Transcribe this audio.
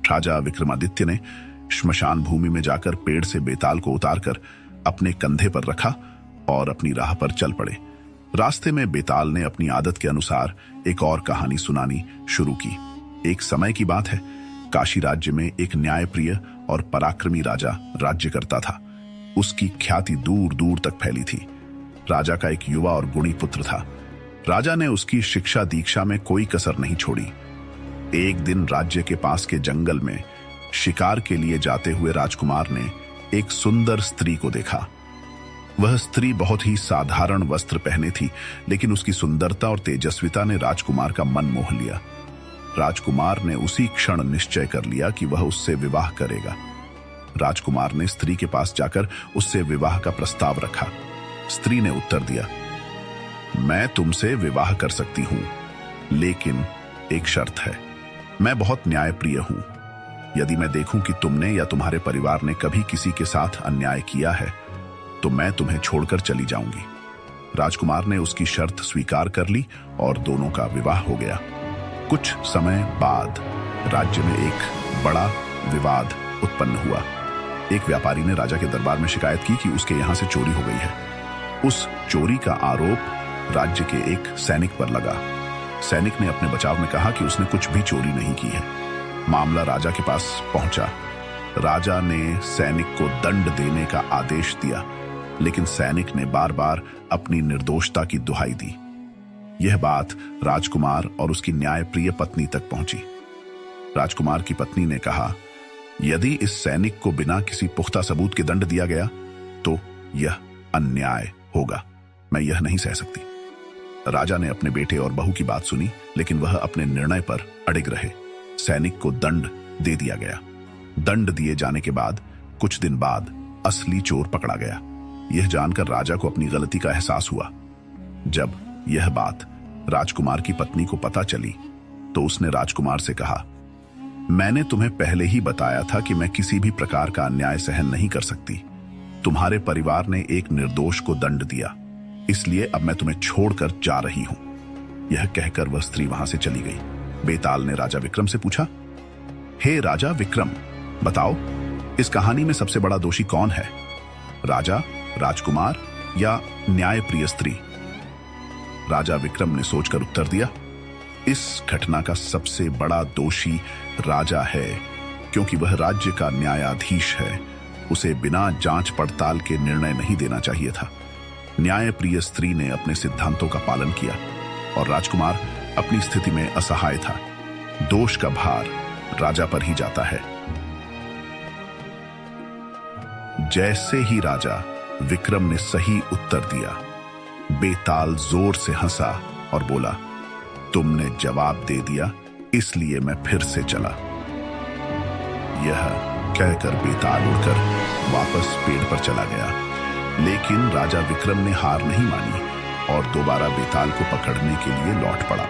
राजा विक्रमादित्य ने श्मशान भूमि में जाकर पेड़ से बेताल को उतारकर अपने कंधे पर रखा और अपनी राह पर चल पड़े। रास्ते में बेताल ने अपनी आदत के अनुसार एक और कहानी सुनानी शुरू की। एक समय की बात है, काशी राज्य में एक न्यायप्रिय और पराक्रमी राजा राज्य करता था। उसकी ख्याति दूर दूर तक फैली थी। राजा का एक युवा और गुणी पुत्र था। राजा ने उसकी शिक्षा दीक्षा में कोई कसर नहीं छोड़ी। एक दिन राज्य के पास के जंगल में शिकार के लिए जाते हुए राजकुमार ने एक सुंदर स्त्री को देखा। वह स्त्री बहुत ही साधारण वस्त्र पहने थी, लेकिन उसकी सुंदरता और तेजस्विता ने राजकुमार का मन मोह लिया। राजकुमार ने उसी क्षण निश्चय कर लिया कि वह उससे विवाह करेगा। राजकुमार ने स्त्री के पास जाकर उससे विवाह का प्रस्ताव रखा। स्त्री ने उत्तर दिया, मैं तुमसे विवाह कर सकती हूं, लेकिन एक शर्त है। मैं बहुत न्यायप्रिय हूं। यदि मैं देखूं कि तुमने या तुम्हारे परिवार ने कभी किसी के साथ अन्याय किया है, तो मैं तुम्हें छोड़कर चली जाऊंगी। राजकुमार ने उसकी शर्त स्वीकार कर ली और दोनों का विवाह हो गया। कुछ समय बाद राज्य में एक बड़ा विवाद उत्पन्न हुआ। एक व्यापारी ने राजा के दरबार में शिकायत की कि उसके यहां से चोरी हो गई है। उस चोरी का आरोप राज्य के एक सैनिक पर लगा। सैनिक ने अपने बचाव में कहा कि उसने कुछ भी चोरी नहीं की है। मामला राजा के पास पहुंचा। राजा ने सैनिक को दंड देने का आदेश दिया, लेकिन सैनिक ने बार बार अपनी निर्दोषता की दुहाई दी। यह बात राजकुमार और उसकी न्यायप्रिय पत्नी तक पहुंची। राजकुमार की पत्नी ने कहा, यदि इस सैनिक को बिना किसी पुख्ता सबूत के दंड दिया गया तो यह अन्याय होगा। मैं यह नहीं सह सकती। राजा ने अपने बेटे और बहू की बात सुनी, लेकिन वह अपने निर्णय पर अड़िग रहे। सैनिक को दंड दे दिया गया। दंड दिए जाने के बाद कुछ दिन बाद असली चोर पकड़ा गया। यह जानकर राजा को अपनी गलती का एहसास हुआ। जब यह बात राजकुमार की पत्नी को पता चली तो उसने राजकुमार से कहा, मैंने तुम्हें पहले ही बताया था कि मैं किसी भी प्रकार का अन्याय सहन नहीं कर सकती। तुम्हारे परिवार ने एक निर्दोष को दंड दिया, इसलिए अब मैं तुम्हें छोड़कर जा रही हूं। यह कहकर वह स्त्री वहां से चली गई। बेताल ने राजा विक्रम से पूछा, हे राजा विक्रम, बताओ इस कहानी में सबसे बड़ा दोषी कौन है, राजा, राजकुमार या न्यायप्रिय स्त्री? राजा विक्रम ने सोचकर उत्तर दिया, इस घटना का सबसे बड़ा दोषी राजा है, क्योंकि वह राज्य का न्यायाधीश है। उसे बिना जांच पड़ताल के निर्णय नहीं देना चाहिए था। न्यायप्रिय स्त्री ने अपने सिद्धांतों का पालन किया और राजकुमार अपनी स्थिति में असहाय था। दोष का भार राजा पर ही जाता है। जैसे ही राजा विक्रम ने सही उत्तर दिया, बेताल जोर से हंसा और बोला, तुमने जवाब दे दिया, इसलिए मैं फिर से चला। यह कहकर बेताल उड़कर वापस पेड़ पर चला गया, लेकिन राजा विक्रम ने हार नहीं मानी और दोबारा बेताल को पकड़ने के लिए लौट पड़ा।